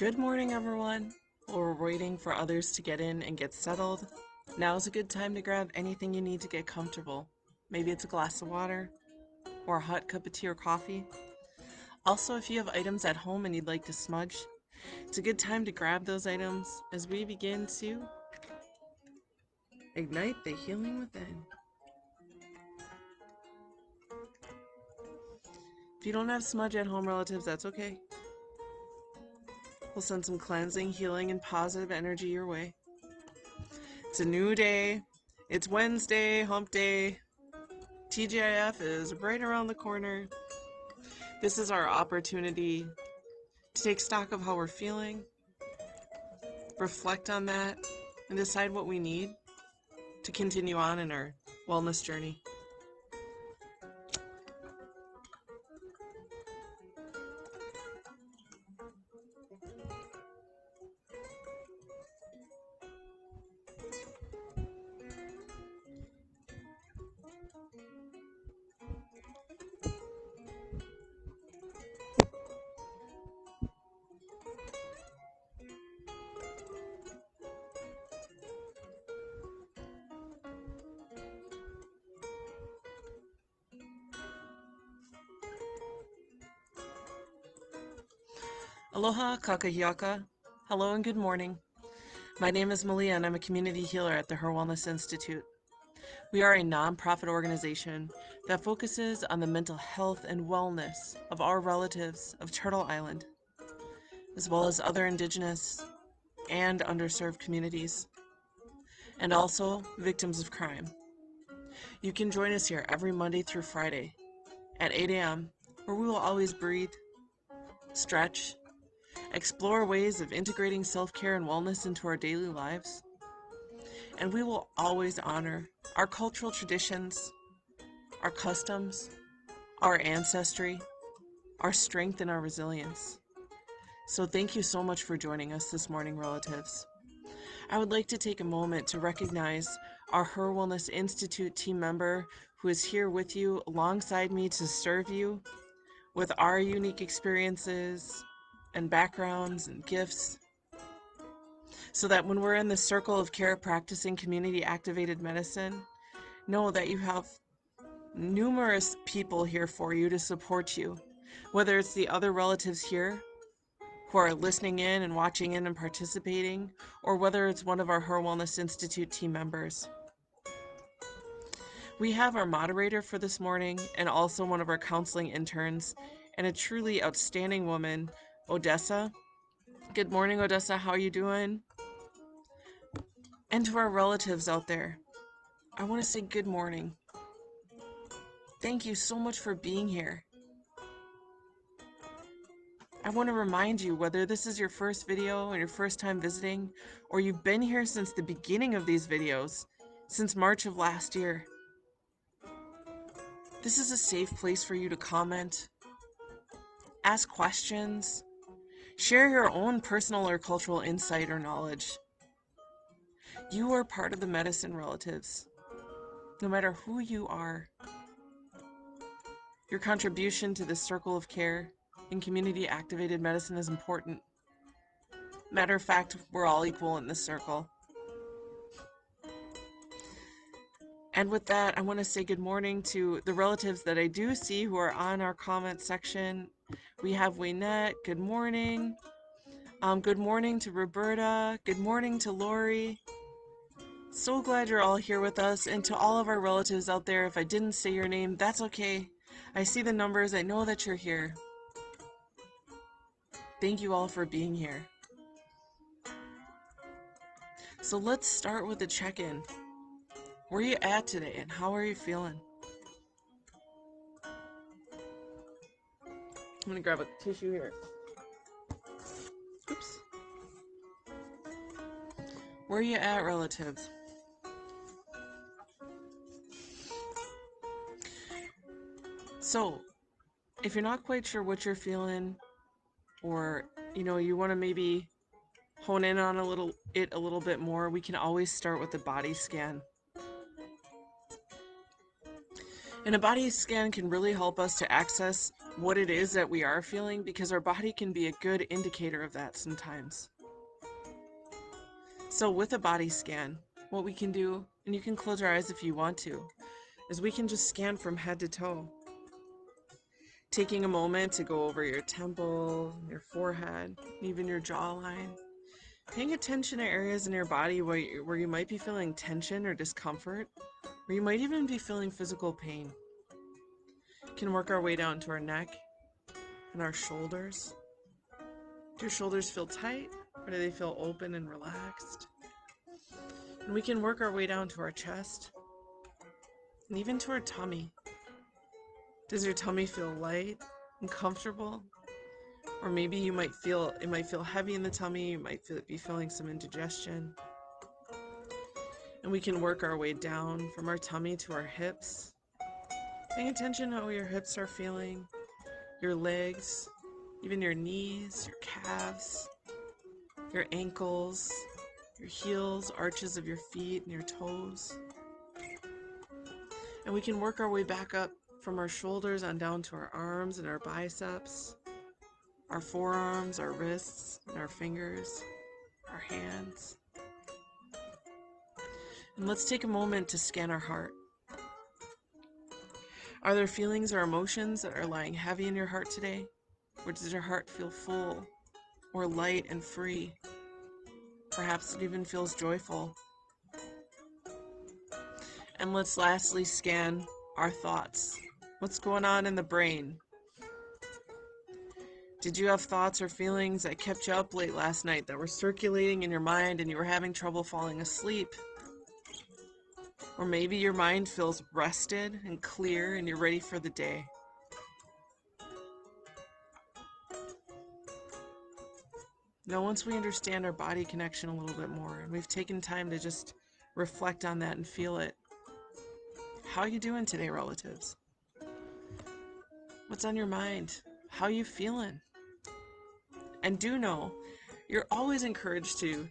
Good morning, everyone. While we're waiting for others to get in and get settled, now's a good time to grab anything you need to get comfortable. Maybe it's a glass of water or a hot cup of tea or coffee. Also, if you have items at home and you'd like to smudge, it's a good time to grab those items as we begin to ignite the healing within. If you don't have smudge at home, relatives, that's okay. We'll send some cleansing, healing, and positive energy your way. It's a new day. It's Wednesday, hump day. TGIF is right around the corner. This is our opportunity to take stock of how we're feeling, reflect on that, and decide what we need to continue on in our wellness journey. Aloha kakahiaka. Hello and good morning. My name is Malia and I'm a community healer at the HIR Wellness Institute. We are a nonprofit organization that focuses on the mental health and wellness of our relatives of Turtle Island, as well as other Indigenous and underserved communities, and also victims of crime. You can join us here every Monday through Friday at 8 a.m., where we will always breathe, stretch, explore ways of integrating self-care and wellness into our daily lives, and we will always honor our cultural traditions, our customs, our ancestry, our strength, and our resilience. So thank you so much for joining us this morning, relatives. I would like to take a moment to recognize our HIR Wellness Institute team member who is here with you alongside me to serve you with our unique experiences and backgrounds and gifts, so that when we're in the circle of care practicing community activated medicine, know that you have numerous people here for you to support you, whether it's the other relatives here who are listening in and watching in and participating, or whether it's one of our HIR Wellness Institute team members. We have our moderator for this morning and also one of our counseling interns and a truly outstanding woman, Odessa. Good morning, Odessa. How are you doing? And to our relatives out there, I want to say good morning. Thank you so much for being here. I want to remind you, whether this is your first video and your first time visiting, or you've been here since the beginning of these videos, since March of last year, this is a safe place for you to comment, ask questions, share your own personal or cultural insight or knowledge. You are part of the medicine, relatives, no matter who you are. Your contribution to this circle of care in community activated medicine is important. Matter of fact, we're all equal in this circle. And with that, I want to say good morning to the relatives that I do see who are on our comment section. We have Waynette, good morning. Good morning to Roberta. Good morning to Lori. So glad you're all here with us. And to all of our relatives out there, if I didn't say your name, that's okay. I see the numbers. I know that you're here. Thank you all for being here. So let's start with a check-in. Where are you at today and how are you feeling? I'm gonna grab a tissue here. Oops. Where are you at, relatives? So, if you're not quite sure what you're feeling, or you want to maybe hone in on a little bit more, we can always start with the body scan. And a body scan can really help us to access what it is that we are feeling, because our body can be a good indicator of that sometimes. So with a body scan, what we can do, and you can close your eyes if you want to, is we can just scan from head to toe, taking a moment to go over your temple, your forehead, even your jawline, paying attention to areas in your body where you might be feeling tension or discomfort, or you might even be feeling physical pain. Can work our way down to our neck and our shoulders. Do your shoulders feel tight, or do they feel open and relaxed? And we can work our way down to our chest and even to our tummy. Does your tummy feel light and comfortable? Or maybe it might feel heavy in the tummy, you might be feeling some indigestion. And we can work our way down from our tummy to our hips. Paying attention how your hips are feeling, your legs, even your knees, your calves, your ankles, your heels, arches of your feet, and your toes. And we can work our way back up from our shoulders on down to our arms and our biceps, our forearms, our wrists, and our fingers, our hands. And let's take a moment to scan our heart. Are there feelings or emotions that are lying heavy in your heart today? Or does your heart feel full or light and free? Perhaps it even feels joyful. And let's lastly scan our thoughts. What's going on in the brain? Did you have thoughts or feelings that kept you up late last night that were circulating in your mind and you were having trouble falling asleep? Or maybe your mind feels rested and clear and you're ready for the day. Now, once we understand our body connection a little bit more and we've taken time to just reflect on that and feel it, how are you doing today, relatives? What's on your mind? How are you feeling? And do know, you're always encouraged to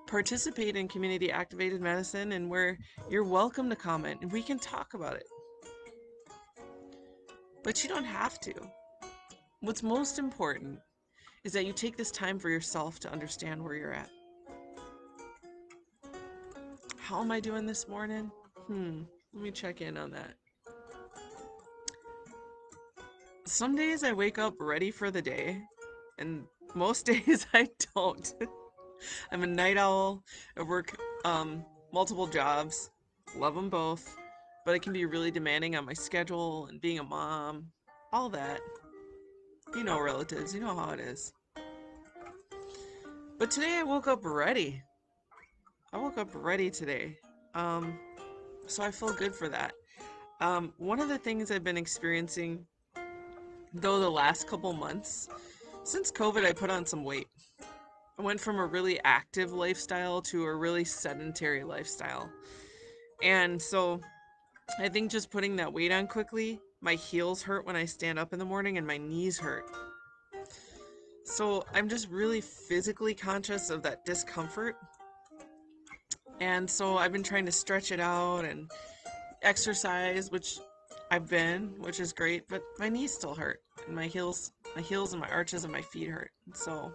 participate in community activated medicine, and where you're welcome to comment and we can talk about it. But you don't have to. What's most important is that you take this time for yourself to understand where you're at. How am I doing this morning? Let me check in on that. Some days I wake up ready for the day, and most days I don't. I'm a night owl. I work multiple jobs, love them both, but it can be really demanding on my schedule and being a mom, all that. You know, relatives, you know how it is. But today I woke up ready. I woke up ready today. So I feel good for that. One of the things I've been experiencing, though, the last couple months, since COVID, I put on some weight. I went from a really active lifestyle to a really sedentary lifestyle. And so I think just putting that weight on quickly, my heels hurt when I stand up in the morning and my knees hurt. So I'm just really physically conscious of that discomfort. And so I've been trying to stretch it out and exercise, which which is great, but my knees still hurt. And my heels and my arches of my feet hurt. So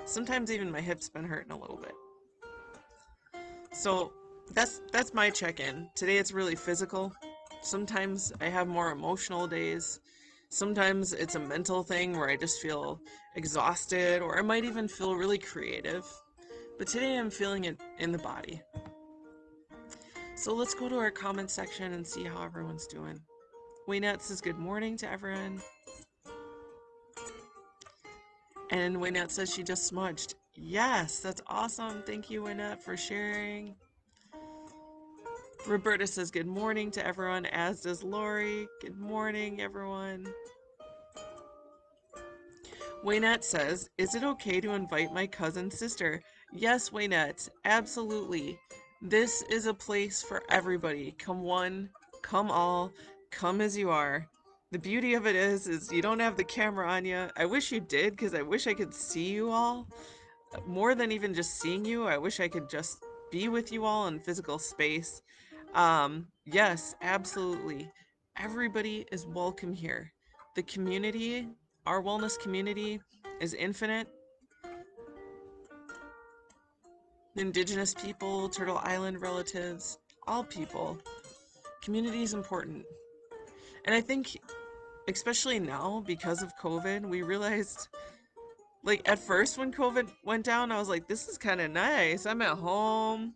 sometimes even my hips been hurting a little bit. So that's my check-in. Today it's really physical. Sometimes I have more emotional days. Sometimes it's a mental thing where I just feel exhausted, or I might even feel really creative. But today I'm feeling it in the body. So let's go to our comment section and see how everyone's doing. Waynette says good morning to everyone. And Waynette says she just smudged. Yes, that's awesome. Thank you, Waynette, for sharing. Roberta says good morning to everyone, as does Lori. Good morning, everyone. Waynette says, is it okay to invite my cousin's sister? Yes, Waynette, absolutely. This is a place for everybody. Come one, come all, come as you are. The beauty of it is you don't have the camera on you. I wish you did, because I wish I could see you all. More than even just seeing you, I wish I could just be with you all in physical space. Yes, absolutely. Everybody is welcome here. The community, our wellness community, is infinite. Indigenous people, Turtle Island relatives, all people. Community is important. And I think, especially now, because of COVID, we realized, like, at first when COVID went down, I was like, this is kind of nice. I'm at home.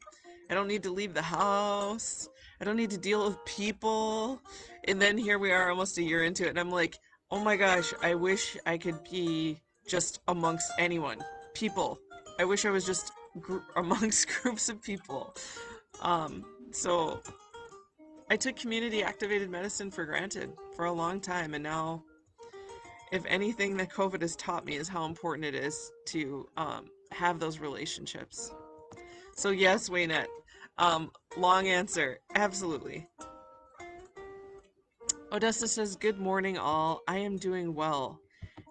I don't need to leave the house. I don't need to deal with people. And then here we are almost a year into it, and I'm like, oh my gosh, I wish I could be just amongst anyone. People. I wish I was just amongst groups of people. So I took community activated medicine for granted for a long time, and now, if anything that COVID has taught me is how important it is to have those relationships. So yes, Waynette. Long answer. Absolutely. Odessa says, good morning all. I am doing well.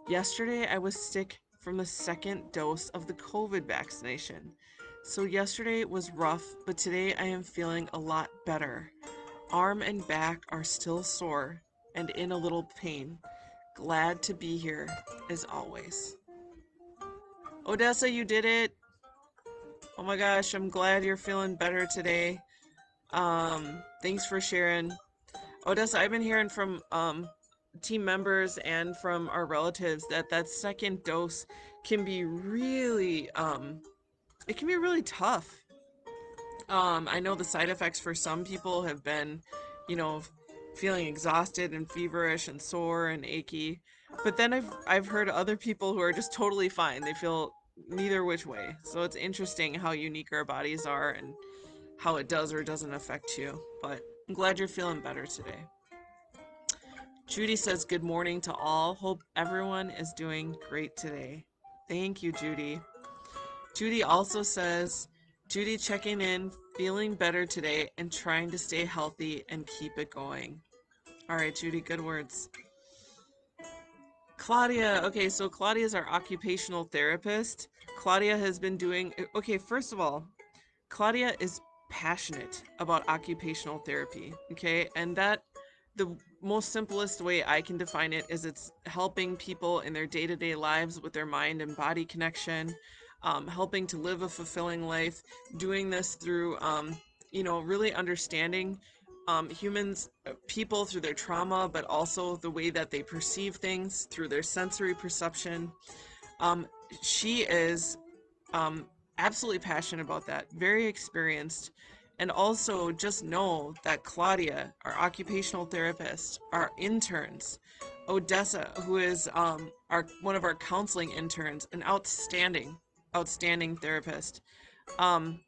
Yesterday I was sick from the second dose of the COVID vaccination. So yesterday was rough, but today I am feeling a lot better. Arm and back are still sore and in a little pain. Glad to be here as always. Odessa, you did it. Oh my gosh, I'm glad you're feeling better today. Thanks for sharing. Odessa, I've been hearing from team members and from our relatives that that second dose can be really it can be really tough. I know the side effects for some people have been, you know, feeling exhausted and feverish and sore and achy. But then I've heard other people who are just totally fine. They feel neither which way. So it's interesting how unique our bodies are and how it does or doesn't affect you. But I'm glad you're feeling better today. Judy says good morning to all. Hope everyone is doing great today. Thank you, Judy. Judy also says, Judy checking in, feeling better today, and trying to stay healthy and keep it going. All right, Judy, good words. Claudia, okay, so Claudia is our occupational therapist. Claudia has been doing, okay, first of all, Claudia is passionate about occupational therapy, okay? And that, the most simplest way I can define it is it's helping people in their day-to-day lives with their mind and body connection, helping to live a fulfilling life, doing this through, really understanding humans, people through their trauma, but also the way that they perceive things through their sensory perception. Um, she is absolutely passionate about that, very experienced. And also just know that Claudia, our occupational therapist, our interns, Odessa, who is our one of our counseling interns, an outstanding therapist. Um,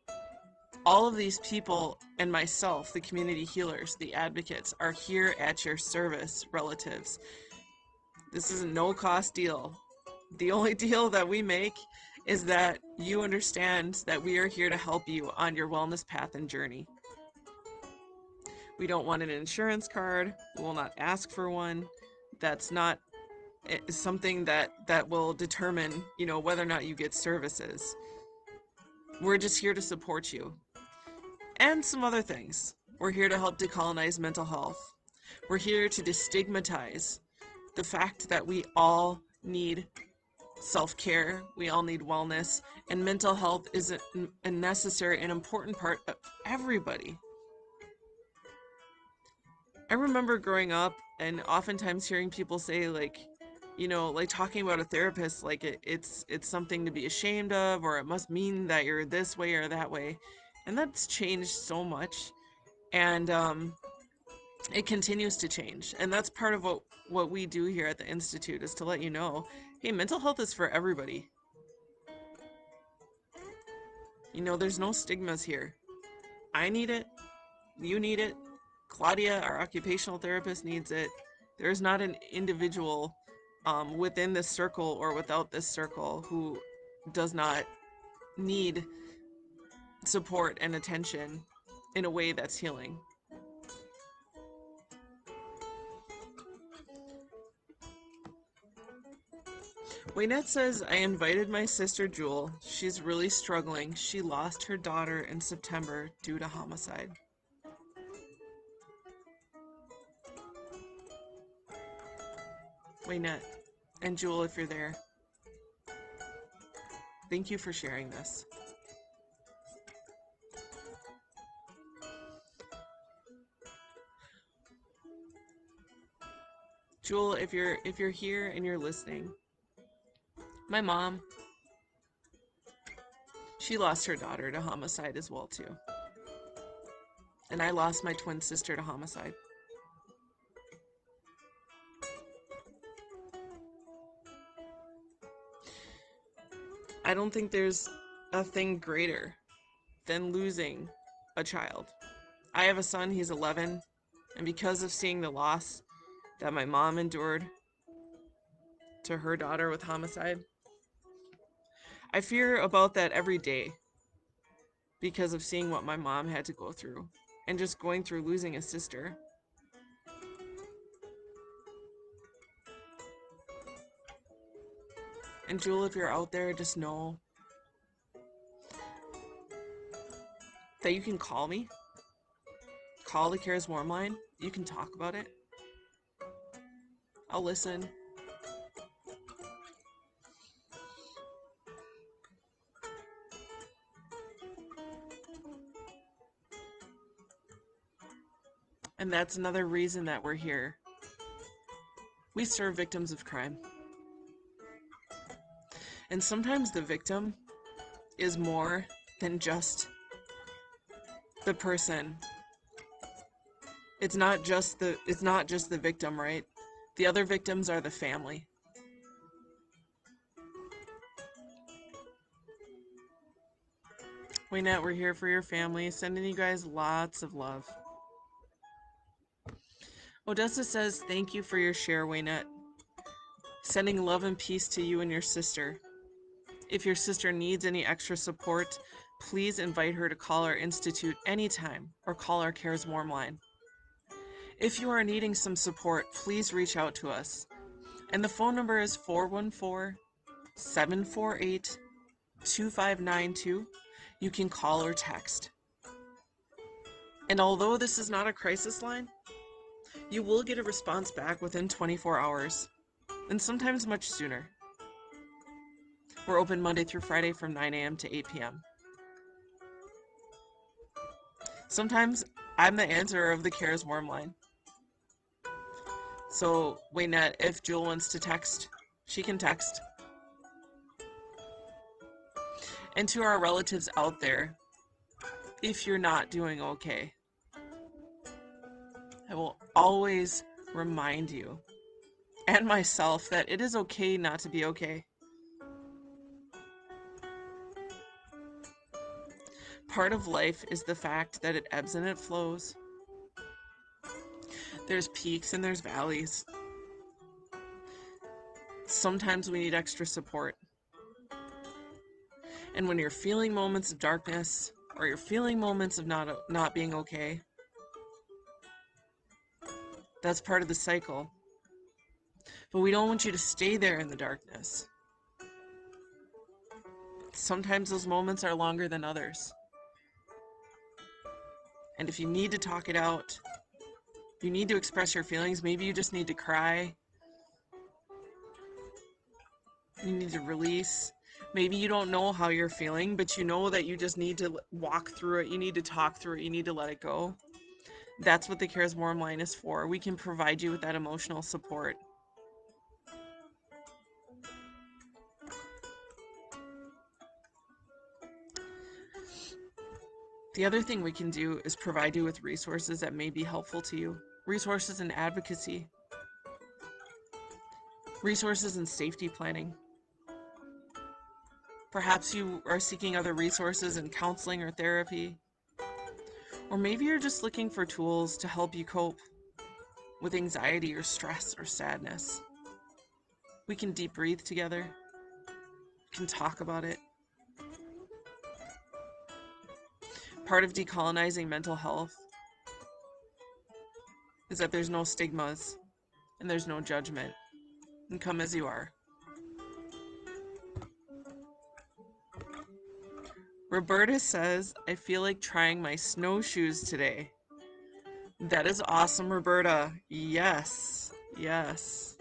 all of these people and myself, the community healers, the advocates, are here at your service, relatives. This is a no-cost deal. The only deal that we make is that you understand that we are here to help you on your wellness path and journey. We don't want an insurance card. We will not ask for one. That's not something that will determine, whether or not you get services. We're just here to support you. And some other things. We're here to help decolonize mental health. We're here to destigmatize the fact that we all need self-care, we all need wellness, and mental health is a necessary and important part of everybody. I remember growing up and oftentimes hearing people say, like, like talking about a therapist, like it's something to be ashamed of, or it must mean that you're this way or that way. And that's changed so much. And it continues to change. And that's part of what we do here at the Institute, is to let you know, hey, mental health is for everybody. There's no stigmas here. I need it. You need it. Claudia, our occupational therapist, needs it. There's not an individual within this circle or without this circle who does not need support and attention in a way that's healing. Waynette says, I invited my sister Jewel. She's really struggling. She lost her daughter in September due to homicide. Waynette, and Jewel, if you're there. Thank you for sharing this. Jewel, if you're here and you're listening, my mom, she lost her daughter to homicide as well too. And I lost my twin sister to homicide. I don't think there's a thing greater than losing a child. I have a son, he's 11, and because of seeing the loss that my mom endured to her daughter with homicide, I fear about that every day because of seeing what my mom had to go through and just going through losing a sister. And Jewel, if you're out there, just know that you can call me. Call the Cares Warm line. You can talk about it. I'll listen. And that's another reason that we're here. We serve victims of crime. And sometimes the victim is more than just the person. It's not just the victim, right? The other victims are the family. Waynette, we're here for your family. Sending you guys lots of love. Odessa says, thank you for your share, Waynette. Sending love and peace to you and your sister. If your sister needs any extra support, please invite her to call our institute anytime or call our Cares Warm line. If you are needing some support, please reach out to us. And the phone number is 414-748-2592. You can call or text. And although this is not a crisis line, you will get a response back within 24 hours, and sometimes much sooner. We're open Monday through Friday from 9 a.m. to 8 p.m. Sometimes I'm the answerer of the Cares Warm line. So, Waynette, if Jewel wants to text, she can text. And to our relatives out there, if you're not doing okay, I will always remind you and myself that it is okay not to be okay. Part of life is the fact that it ebbs and it flows. There's peaks and there's valleys. Sometimes we need extra support. And when you're feeling moments of darkness or you're feeling moments of not being okay, that's part of the cycle. But we don't want you to stay there in the darkness. Sometimes those moments are longer than others. And if you need to talk it out, you need to express your feelings, maybe you just need to cry. You need to release. Maybe you don't know how you're feeling, but you know that you just need to walk through it. You need to talk through it. You need to let it go. That's what the Cares Warm line is for. We can provide you with that emotional support. The other thing we can do is provide you with resources that may be helpful to you. Resources in advocacy. Resources in safety planning. Perhaps you are seeking other resources in counseling or therapy. Or maybe you're just looking for tools to help you cope with anxiety or stress or sadness. We can deep breathe together. We can talk about it. Part of decolonizing mental health is that there's no stigmas and there's no judgment. And come as you are. Roberta says, I feel like trying my snowshoes today. That is awesome, Roberta. Yes, yes.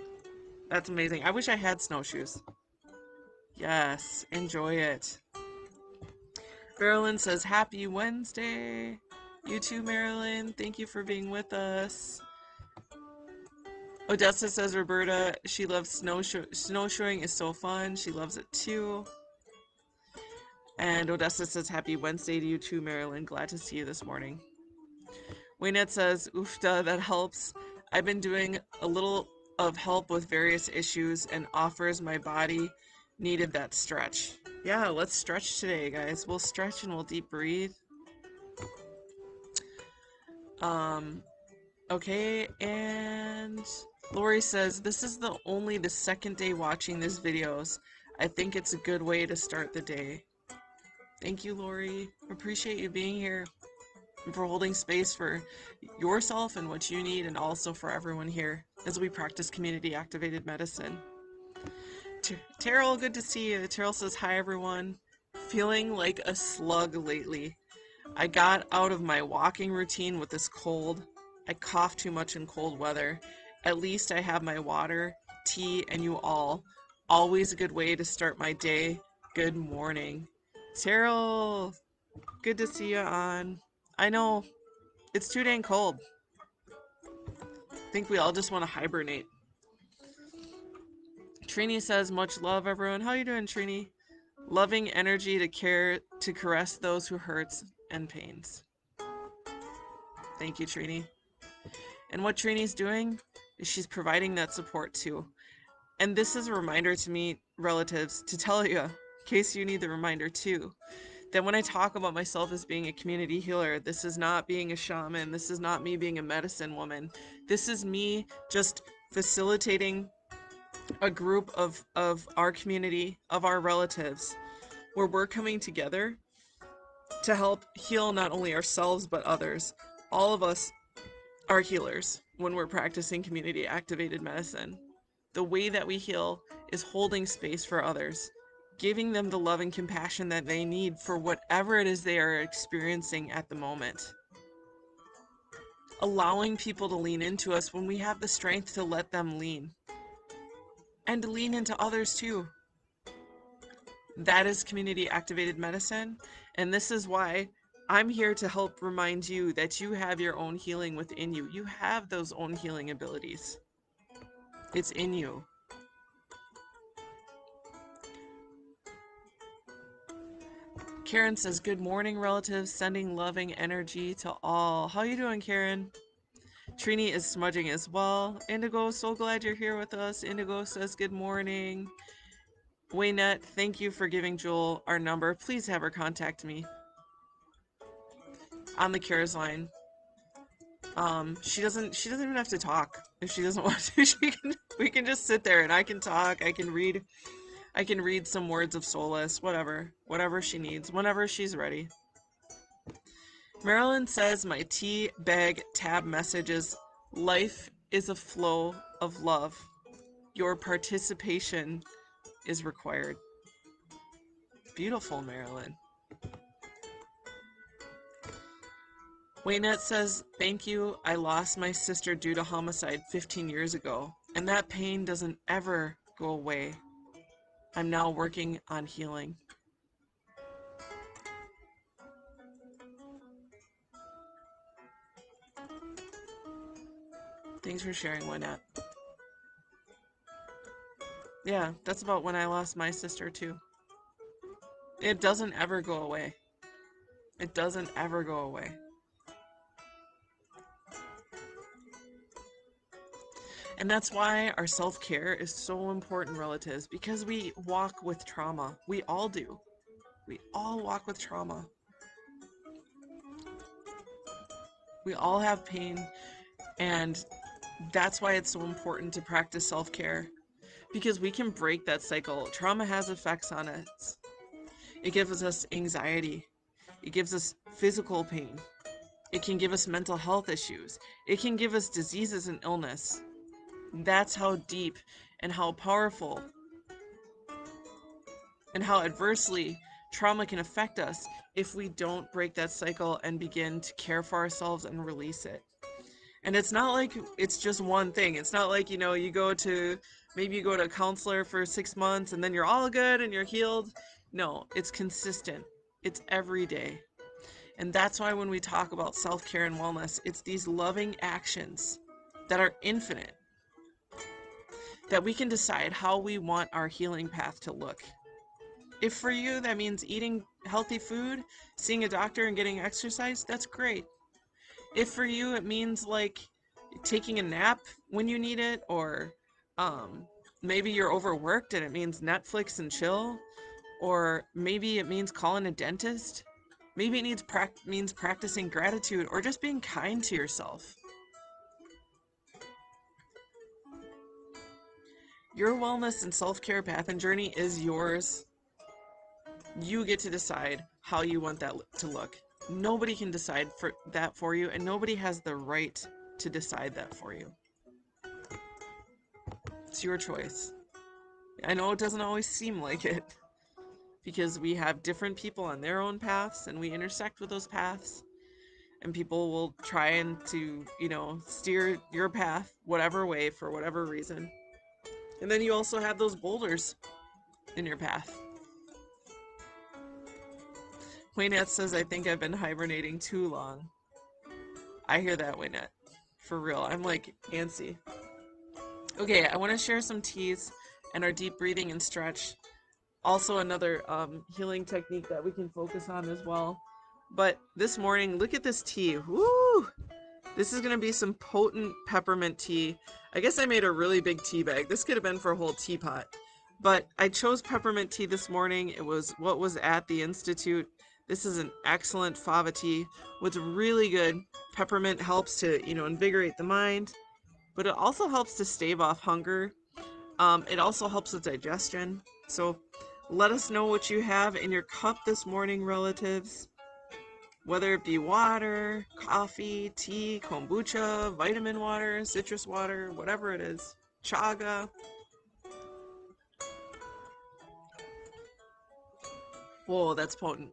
That's amazing. I wish I had snowshoes. Yes, enjoy it. Marilyn says, Happy Wednesday. You too, Marilyn. Thank you for being with us. Odessa says, Roberta, she loves snowshoeing is so fun. She loves it too. And Odessa says, Happy Wednesday to you too, Marilyn. Glad to see you this morning. Waynette says, Oofda, that helps. I've been doing a little of help with various issues and offers my body needed that stretch. Yeah, let's stretch today, guys. We'll stretch and we'll deep breathe. Okay, and Lori says, this is only the second day watching these videos. I think it's a good way to start the day. Thank you, Lori. Appreciate you being here and for holding space for yourself and what you need, and also for everyone here as we practice community activated medicine. Terrell, good to see you. Terrell says, hi, everyone. Feeling like a slug lately. I got out of my walking routine with this cold. I cough too much in cold weather. At least I have my water, tea, and you all. Always a good way to start my day. Good morning. Terrell, good to see you on. I know, it's too dang cold. I think we all just want to hibernate. Trini says, much love, everyone. How you doing, Trini? Loving energy to care, to caress those who hurts and pains. Thank you, Trini. And what Trini's doing is she's providing that support too. And this is a reminder to me, relatives, to tell you, in case you need the reminder too, that when I talk about myself as being a community healer, this is not being a shaman. This is not me being a medicine woman. This is me just facilitating a group of our community, of our relatives, where we're coming together to help heal not only ourselves, but others. All of us are healers when we're practicing community activated medicine. The way that we heal is holding space for others, giving them the love and compassion that they need for whatever it is they are experiencing at the moment. Allowing people to lean into us when we have the strength to let them lean. And to lean into others too. That is community activated medicine. And this is why I'm here to help remind you that you have your own healing within you. You have those own healing abilities. It's in you. Karen says, good morning, relatives. Sending loving energy to all. How you doing, Karen? Trini is smudging as well. Indigo, so glad you're here with us. Indigo says, good morning. Waynette, thank you for giving Jewel our number. Please have her contact me on the Cures line. She doesn't even have to talk if she doesn't want to. We can just sit there and I can talk. I can read some words of solace, whatever she needs, whenever she's ready. Marilyn says my tea bag tab message is, life is a flow of love. Your participation is required. Beautiful, Marilyn. Waynette says, thank you. I lost my sister due to homicide 15 years ago, and that pain doesn't ever go away. I'm now working on healing. Thanks for sharing, Waynette. Yeah, that's about when I lost my sister too. It doesn't ever go away. It doesn't ever go away. And that's why our self-care is so important, relatives, because we walk with trauma. We all do. We all walk with trauma. We all have pain, and that's why it's so important to practice self-care, because we can break that cycle. Trauma has effects on us. It gives us anxiety. It gives us physical pain. It can give us mental health issues. It can give us diseases and illness. That's how deep and how powerful and how adversely trauma can affect us if we don't break that cycle and begin to care for ourselves and release it. And it's not like it's just one thing. It's not like, you go to maybe you go to a counselor for 6 months and then you're all good and you're healed. No, it's consistent. It's every day. And that's why when we talk about self care and wellness, it's these loving actions that are infinite, that we can decide how we want our healing path to look. If for you that means eating healthy food, seeing a doctor, and getting exercise, that's great. If for you it means like taking a nap when you need it, or um, maybe you're overworked and it means Netflix and chill, or maybe it means calling a dentist, maybe it means practicing gratitude or just being kind to yourself. Your wellness and self-care path and journey is yours. You get to decide how you want that to look. Nobody can decide for you, and nobody has the right to decide that for you. It's your choice. I know it doesn't always seem like it because we have different people on their own paths and we intersect with those paths, and people will try and to, steer your path whatever way for whatever reason. And then you also have those boulders in your path. Waynette says, I think I've been hibernating too long. I hear that, Waynette. For real. I'm like antsy. Okay, I want to share some teas and our deep breathing and stretch. Also, another healing technique that we can focus on as well. But this morning, look at this tea. Woo! This is going to be some potent peppermint tea. I guess I made a really big tea bag. This could have been for a whole teapot. But I chose peppermint tea this morning. It was what was at the Institute. This is an excellent fava tea. What's really good, peppermint helps to, invigorate the mind, but it also helps to stave off hunger. It also helps with digestion. So let us know what you have in your cup this morning, relatives. Whether it be water, coffee, tea, kombucha, vitamin water, citrus water, whatever it is, chaga. Whoa, that's potent.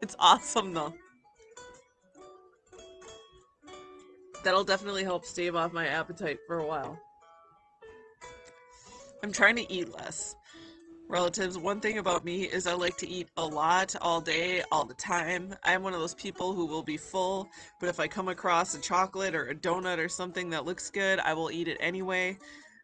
It's awesome though. That'll definitely help stave off my appetite for a while. I'm trying to eat less. Relatives, one thing about me is I like to eat a lot all day, all the time. I'm one of those people who will be full, but if I come across a chocolate or a donut or something that looks good, I will eat it anyway.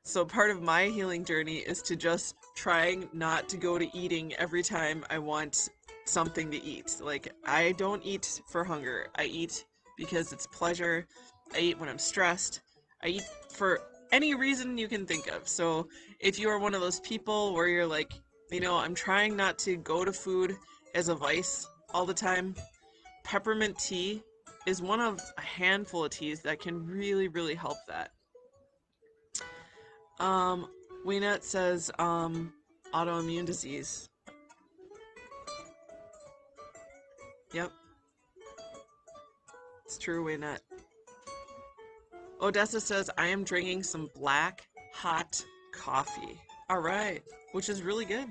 So part of my healing journey is to just trying not to go to eating every time I want something to eat. Like, I don't eat for hunger. I eat because it's pleasure. I eat when I'm stressed. I eat for any reason you can think of. So if you are one of those people where you're like, I'm trying not to go to food as a vice all the time, peppermint tea is one of a handful of teas that can really, really help that. Um, Weenette says, autoimmune disease. Yep, it's true, Weenette. Odessa says, I am drinking some black, hot coffee. All right, which is really good.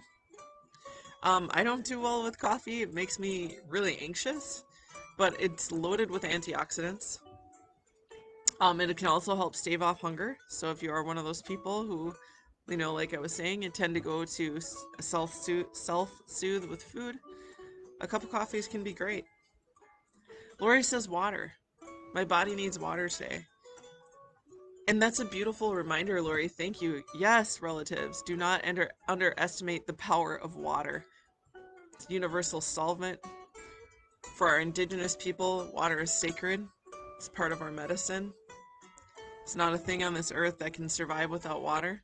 I don't do well with coffee. It makes me really anxious, but it's loaded with antioxidants. And it can also help stave off hunger. So if you are one of those people who, like I was saying, you tend to go to self-soothe with food, a cup of coffees can be great. Lori says water. My body needs water today. And that's a beautiful reminder, Lori. Thank you. Yes, relatives, do not underestimate the power of water. It's a universal solvent. For our Indigenous people, water is sacred. It's part of our medicine. It's not a thing on this earth that can survive without water.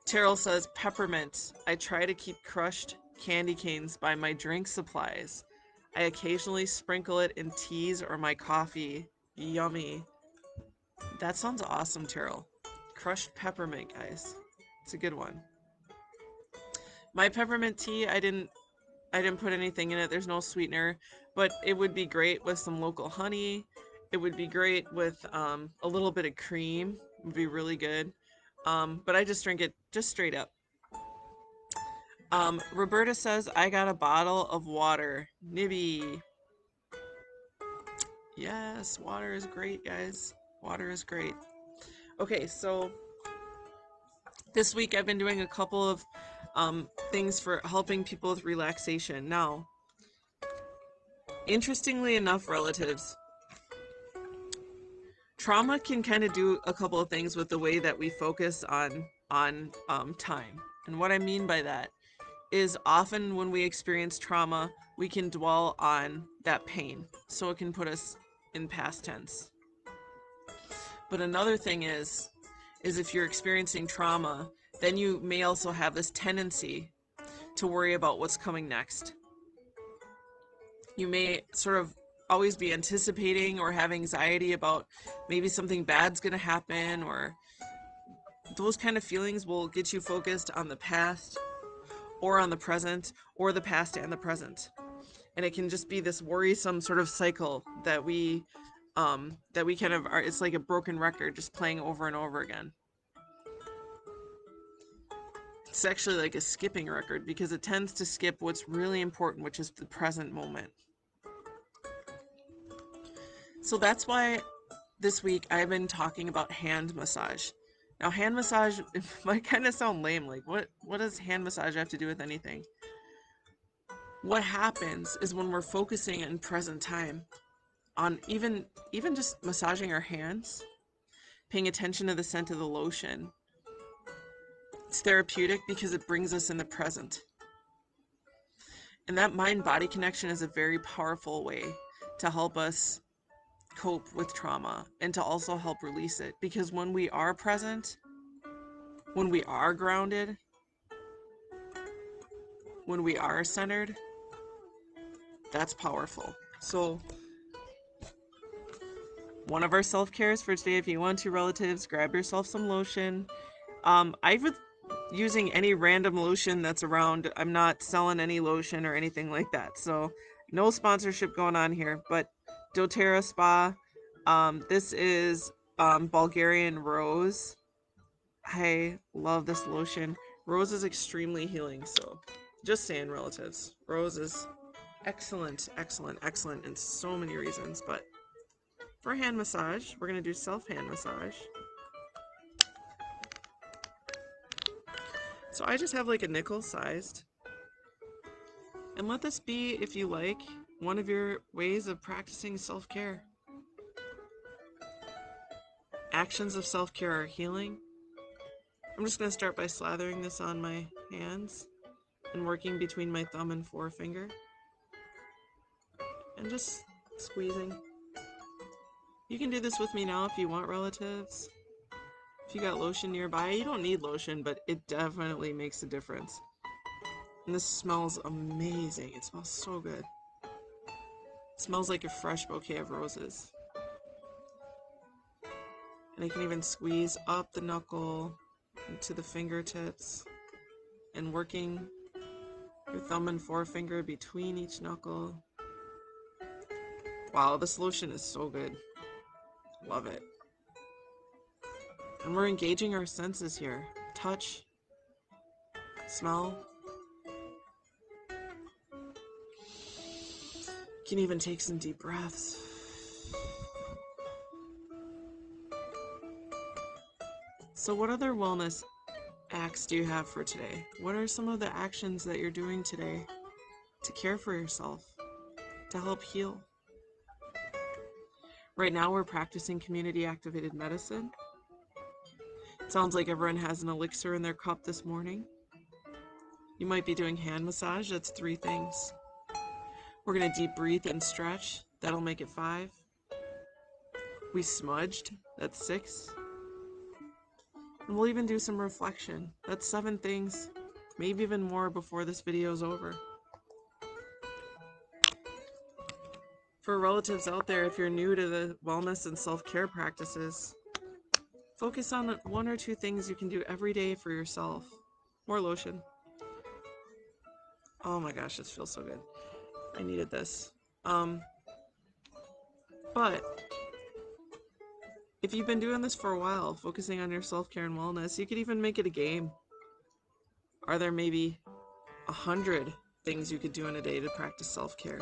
Terrell says, peppermint. I try to keep crushed candy canes by my drink supplies. I occasionally sprinkle it in teas or my coffee. Yummy. That sounds awesome, Terrell. Crushed peppermint, guys. It's a good one. My peppermint tea, I didn't put anything in it. There's no sweetener, but it would be great with some local honey. It would be great with a little bit of cream. It would be really good. But I just drink it just straight up. Roberta says, I got a bottle of water. Nibby. Yes, water is great, guys. Water is great. Okay, so this week I've been doing a couple of things for helping people with relaxation. Now, interestingly enough, relatives, trauma can kind of do a couple of things with the way that we focus on time. And what I mean by that is often when we experience trauma, we can dwell on that pain. So it can put us in past tense. But another thing is if you're experiencing trauma, then you may also have this tendency to worry about what's coming next. You may sort of always be anticipating or have anxiety about maybe something bad's going to happen, or those kind of feelings will get you focused on the past or on the present, or the past and the present. And it can just be this worrisome sort of cycle that we kind of are. It's like a broken record just playing over and over again. It's actually like a skipping record because it tends to skip what's really important, which is the present moment. So that's why this week I've been talking about hand massage. Now, hand massage might kind of sound lame. Like, what does hand massage have to do with anything? What happens is when we're focusing in present time on even just massaging our hands, paying attention to the scent of the lotion, it's therapeutic because it brings us in the present. And that mind-body connection is a very powerful way to help us cope with trauma and to also help release it. Because when we are present, when we are grounded, when we are centered, that's powerful. So one of our self-cares for today, if you want to, relatives, grab yourself some lotion. I would using any random lotion that's around. I'm not selling any lotion or anything like that. So no sponsorship going on here, but doTERRA Spa. This is Bulgarian Rose. I love this lotion. Rose is extremely healing, so just saying, relatives. Rose is excellent, excellent, excellent in so many reasons, but for hand massage, we're going to do self-hand massage. So I just have like a nickel sized. And let this be, if you like, one of your ways of practicing self-care. Actions of self-care are healing. I'm just going to start by slathering this on my hands and working between my thumb and forefinger. And just squeezing. You can do this with me now if you want, relatives. If you got lotion nearby, you don't need lotion, but it definitely makes a difference. And this smells amazing. It smells so good. It smells like a fresh bouquet of roses. And I can even squeeze up the knuckle into the fingertips and working your thumb and forefinger between each knuckle. Wow, this lotion is so good. Love it. And we're engaging our senses here. Touch, smell. You can even take some deep breaths. So what other wellness acts do you have for today? What are some of the actions that you're doing today to care for yourself, to help heal? Right now we're practicing community activated medicine. It sounds like everyone has an elixir in their cup this morning. You might be doing hand massage, that's 3 things. We're going to deep breathe and stretch, that'll make it 5. We smudged, that's 6. And we'll even do some reflection, that's 7 things, maybe even more before this video is over. For relatives out there, if you're new to the wellness and self-care practices, focus on 1 or 2 things you can do every day for yourself. More lotion. Oh my gosh, this feels so good. I needed this. But if you've been doing this for a while, focusing on your self-care and wellness, you could even make it a game. Are there maybe 100 things you could do in a day to practice self-care?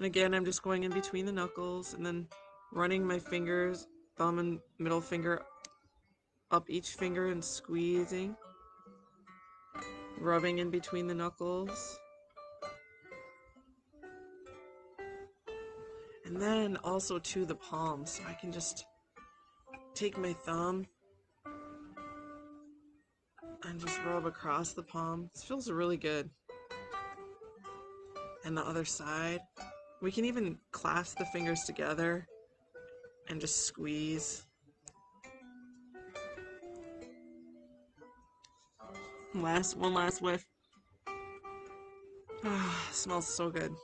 And again, I'm just going in between the knuckles and then running my fingers, thumb and middle finger up each finger and squeezing, rubbing in between the knuckles. And then also to the palms, so I can just take my thumb and just rub across the palm. This feels really good. And the other side. We can even clasp the fingers together and just squeeze. One last whiff. Ah, smells so good.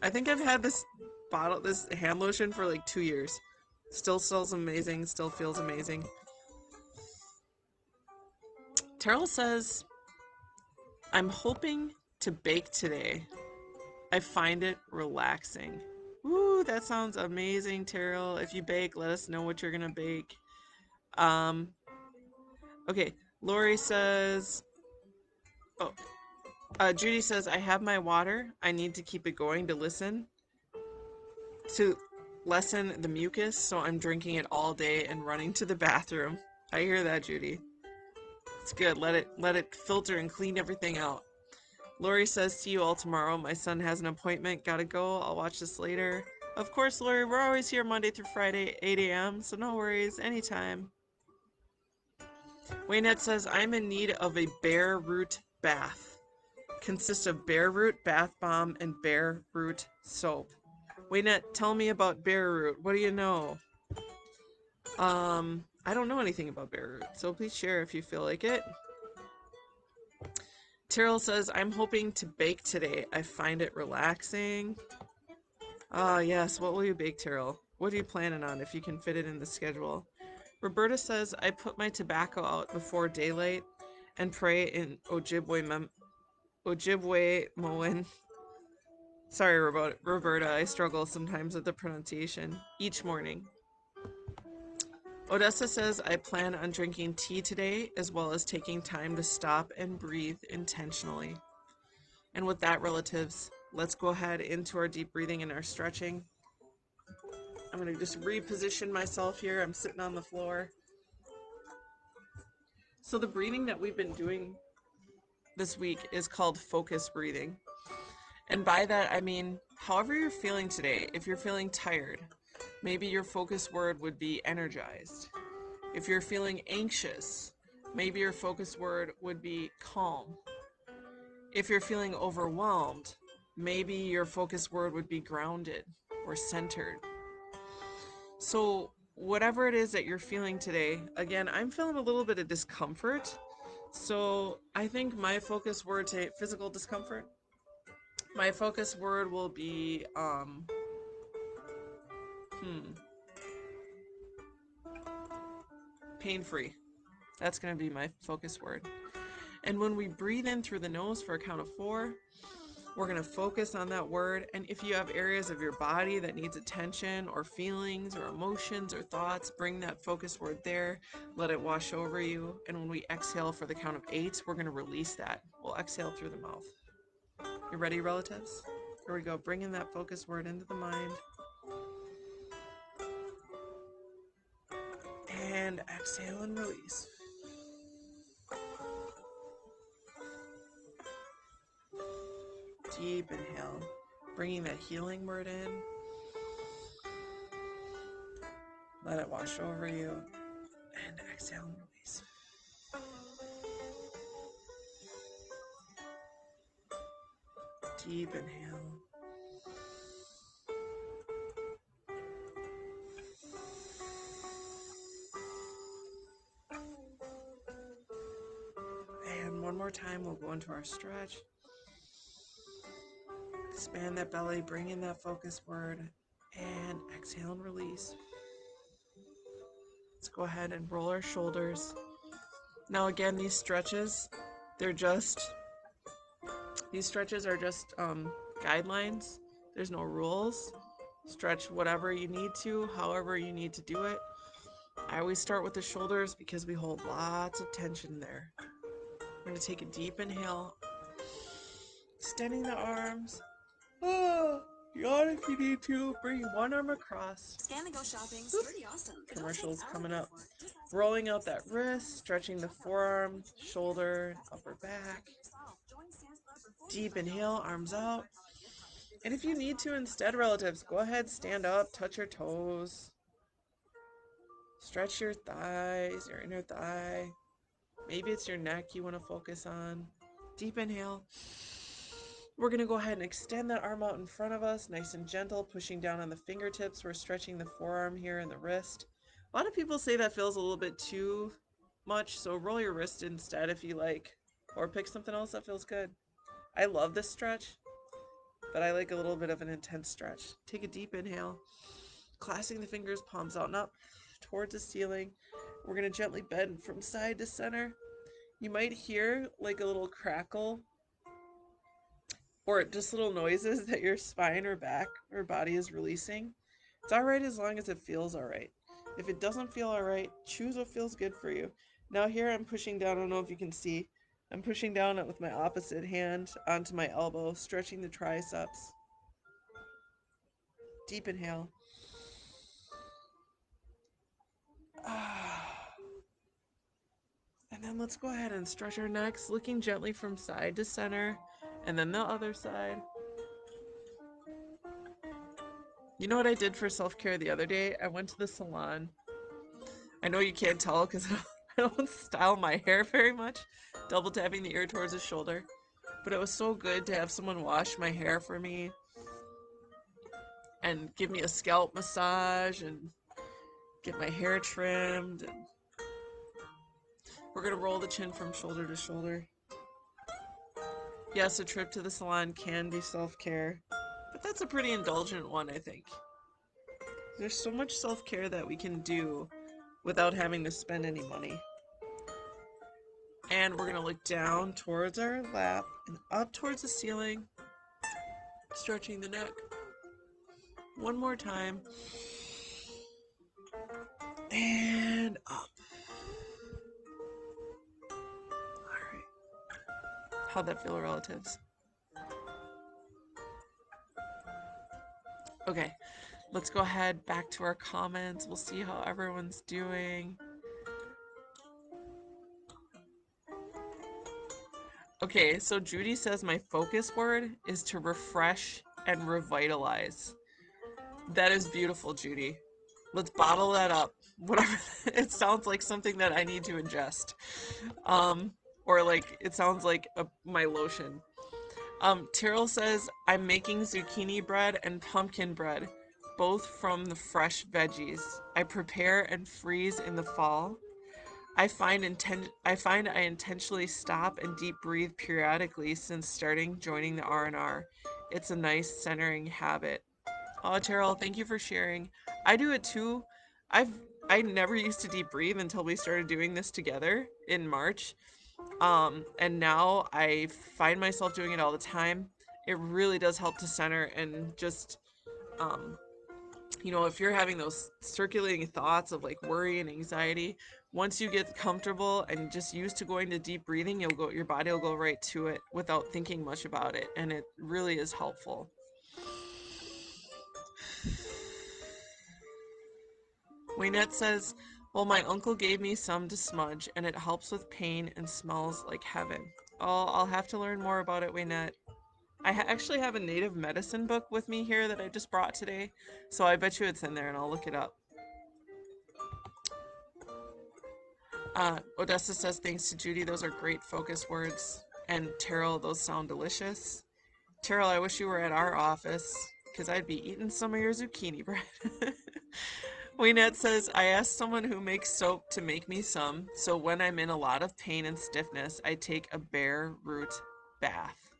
I think I've had this hand lotion for like 2 years. Still smells amazing, still feels amazing. Terrell says, I'm hoping to bake today. I find it relaxing. Woo, that sounds amazing, Terrell. If you bake, let us know what you're gonna bake. Um, okay, Lori says, oh, Judy says, I have my water. I need to keep it going to lessen the mucus, so I'm drinking it all day and running to the bathroom. I hear that, Judy. It's good. Let it filter and clean everything out. Lori says, see you all tomorrow. My son has an appointment. Gotta go. I'll watch this later. Of course, Lori, we're always here Monday through Friday, 8 a.m., so no worries. Anytime. Waynette says, I'm in need of a bare root bath. Consists of bare root, bath bomb, and bare root soap. Waynette, tell me about bare root. What do you know? I don't know anything about bare root, so please share if you feel like it. Terrell says, I'm hoping to bake today. I find it relaxing. Ah, yes. What will you bake, Terrell? What are you planning on if you can fit it in the schedule? Roberta says, I put my tobacco out before daylight and pray in Ojibwe Moen. Sorry, Roberta. I struggle sometimes with the pronunciation. Each morning. Odessa says, I plan on drinking tea today, as well as taking time to stop and breathe intentionally. And with that, relatives, let's go ahead into our deep breathing and our stretching. I'm going to just reposition myself here. I'm sitting on the floor. So the breathing that we've been doing this week is called focus breathing. And by that, I mean, however you're feeling today, if you're feeling tired, maybe your focus word would be energized. If you're feeling anxious, maybe your focus word would be calm. If you're feeling overwhelmed, maybe your focus word would be grounded or centered. So whatever it is that you're feeling today, again, I'm feeling a little bit of discomfort. So I think my focus word today, physical discomfort, my focus word will be, pain-free. That's going to be my focus word. And when we breathe in through the nose for a count of 4, we're going to focus on that word. And if you have areas of your body that needs attention or feelings or emotions or thoughts, bring that focus word there. Let it wash over you. And when we exhale for the count of 8, we're going to release that. We'll exhale through the mouth. You ready, relatives? Here we go. Bringing that focus word into the mind. And exhale and release. Deep inhale. Bringing that healing word in. Let it wash over you. And exhale and release. Deep inhale. And one more time, we'll go into our stretch. Expand that belly, bring in that focus word, and exhale and release. Let's go ahead and roll our shoulders. Now again, these stretches are just guidelines. There's no rules. Stretch whatever you need to, however you need to do it. I always start with the shoulders because we hold lots of tension there. I'm going to take a deep inhale, extending the arms. Oh. Yawn if you need to. Bring one arm across. Scan and go shopping. Pretty awesome. Commercials coming up. Rolling out that wrist, stretching the forearm, shoulder, upper back. Deep inhale, arms out. And if you need to instead, relatives, go ahead, stand up, touch your toes. Stretch your thighs, your inner thigh. Maybe it's your neck you want to focus on. Deep inhale. We're going to go ahead and extend that arm out in front of us, nice and gentle, pushing down on the fingertips. We're stretching the forearm here and the wrist. A lot of people say that feels a little bit too much, so roll your wrist instead if you like, or pick something else that feels good. I love this stretch, but I like a little bit of an intense stretch. Take a deep inhale, clasping the fingers, palms out and up towards the ceiling. We're going to gently bend from side to center. You might hear like a little crackle or just little noises that your spine or back or body is releasing. It's all right as long as it feels all right. If it doesn't feel all right, choose what feels good for you. Now here I'm pushing down, I don't know if you can see, I'm pushing down with my opposite hand onto my elbow, stretching the triceps. Deep inhale. And then let's go ahead and stretch our necks, looking gently from side to center, and then the other side. You know what I did for self-care the other day? I went to the salon. I know you can't tell because I don't style my hair very much, double tapping the ear towards the shoulder. But it was so good to have someone wash my hair for me and give me a scalp massage and get my hair trimmed. And we're going to roll the chin from shoulder to shoulder. Yes, a trip to the salon can be self-care, but that's a pretty indulgent one, I think. There's so much self-care that we can do without having to spend any money. And we're going to look down towards our lap and up towards the ceiling, stretching the neck. One more time. And up. Alright. How'd that feel, relatives? Okay, let's go ahead back to our comments. We'll see how everyone's doing. Okay, so Judy says my focus word is to refresh and revitalize. That is beautiful, Judy. Let's bottle that up. Whatever. It sounds like something that I need to ingest. Or like it sounds like my lotion. Tyrell says I'm making zucchini bread and pumpkin bread, both from the fresh veggies. I prepare and freeze in the fall. I find I intentionally stop and deep breathe periodically since joining the R&R. It's a nice centering habit. Oh, Terrell, thank you for sharing. I do it too. I've I never used to deep breathe until we started doing this together in March. And now I find myself doing it all the time. It really does help to center and just um if you're having those circulating thoughts of like worry and anxiety, once you get comfortable and just used to going to deep breathing, your body will go right to it without thinking much about it, and it really is helpful. Waynette says, well, my uncle gave me some to smudge, and it helps with pain and smells like heaven. Oh, I'll have to learn more about it, Waynette. I actually have a native medicine book with me here that I just brought today, so I bet you it's in there, and I'll look it up. Odessa says, thanks to Judy, those are great focus words. And Terrell, those sound delicious. Terrell, I wish you were at our office, because I'd be eating some of your zucchini bread. Waynette says, I asked someone who makes soap to make me some, so when I'm in a lot of pain and stiffness, I take a bare root bath.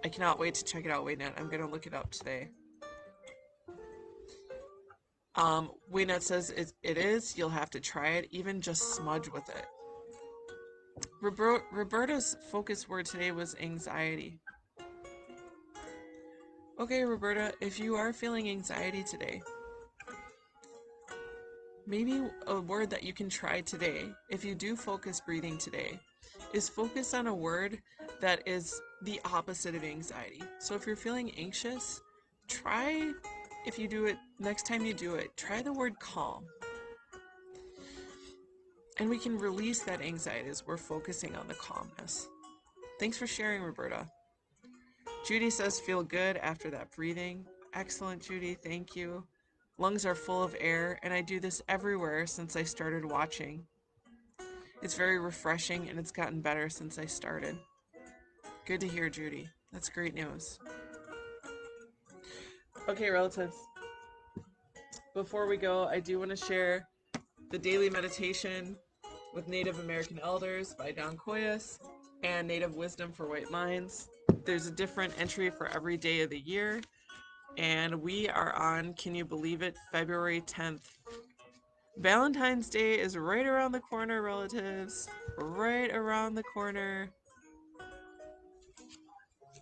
I cannot wait to check it out, Waynette. I'm going to look it up today. Waynette says, it is. You'll have to try it, even just smudge with it. Roberta's focus word today was anxiety. Okay, Roberta, if you are feeling anxiety today, maybe a word that you can try today, if you do focus breathing today, is focus on a word that is the opposite of anxiety. So if you're feeling anxious, try, if you do it, next time you do it, try the word calm. And we can release that anxiety as we're focusing on the calmness. Thanks for sharing, Roberta. Judy says, feel good after that breathing. Excellent, Judy. Thank you. Lungs are full of air, and I do this everywhere since I started watching. It's very refreshing, and it's gotten better since I started. Good to hear, Judy. That's great news. Okay, relatives. Before we go, I do want to share the daily meditation with Native American Elders by Don Koyas and Native Wisdom for White Minds. There's a different entry for every day of the year, and we are on, can you believe it, February 10th. Valentine's Day is right around the corner, relatives. Right around the corner.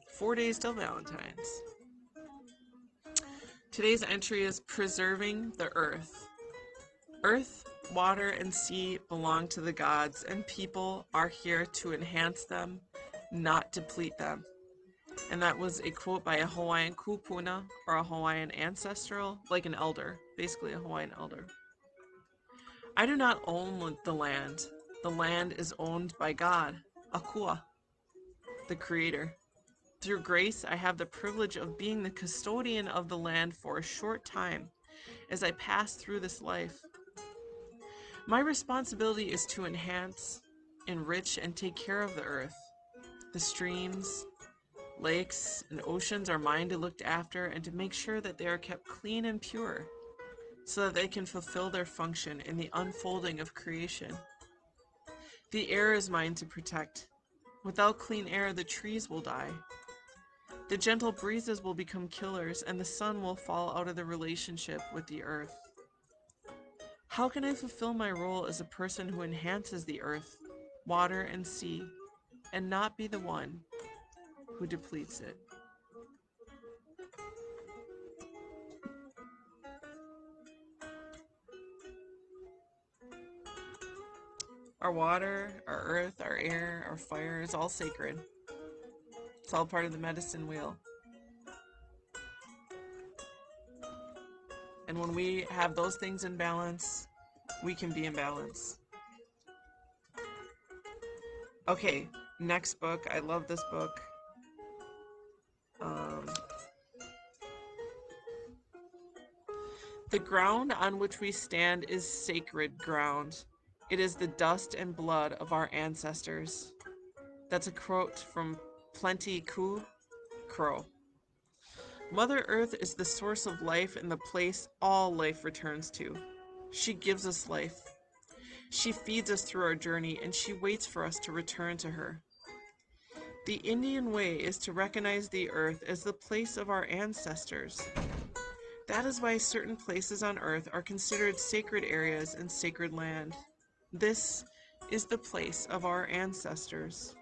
4 days till Valentine's. Today's entry is preserving the earth. Earth, water, and sea belong to the gods, and people are here to enhance them, not deplete them. And that was a quote by a Hawaiian kupuna, or a Hawaiian ancestral, like an elder, basically a Hawaiian elder. I do not own the land. The land is owned by God, Akua, the creator. Through grace, I have the privilege of being the custodian of the land for a short time as I pass through this life. My responsibility is to enhance, enrich, and take care of the earth. The streams, lakes, and oceans are mine to look after and to make sure that they are kept clean and pure so that they can fulfill their function in the unfolding of creation. The air is mine to protect. Without clean air, the trees will die. The gentle breezes will become killers, and the sun will fall out of the relationship with the earth. How can I fulfill my role as a person who enhances the earth, water, and sea, and not be the one who depletes it? Our water, our earth, our air, our fire is all sacred. It's all part of the medicine wheel. And when we have those things in balance, we can be in balance. Okay, next book. I love this book. The ground on which we stand is sacred ground. It is the dust and blood of our ancestors. That's a quote from Plenty Ku Crow. Mother Earth is the source of life and the place all life returns to. She gives us life. She feeds us through our journey, and she waits for us to return to her. The Indian way is to recognize the earth as the place of our ancestors. That is why certain places on earth are considered sacred areas and sacred land. This is the place of our ancestors.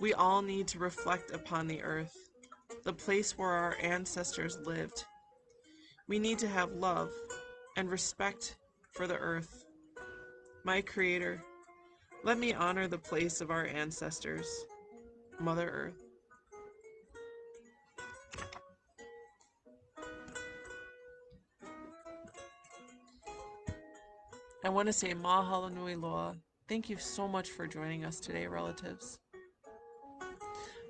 We all need to reflect upon the earth, the place where our ancestors lived. We need to have love and respect for the earth. My Creator, let me honor the place of our ancestors, Mother Earth. I want to say mahalo nui loa. Thank you so much for joining us today, relatives.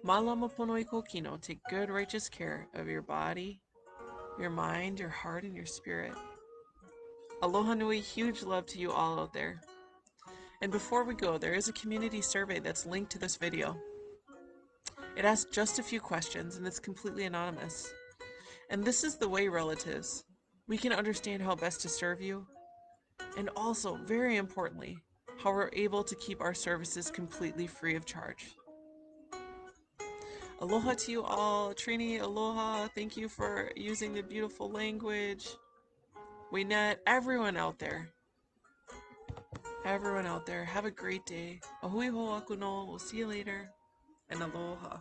Malama ponoi kokino. Take good, righteous care of your body, your mind, your heart, and your spirit. Aloha nui, huge love to you all out there. And before we go, there is a community survey that's linked to this video. It asks just a few questions, and it's completely anonymous. And this is the way, relatives, we can understand how best to serve you, and also, very importantly, how we're able to keep our services completely free of charge. Aloha to you all. Trini, aloha. Thank you for using the beautiful language. Wynette, everyone out there. Everyone out there, have a great day. Ahui ho akuno. We'll see you later. And aloha.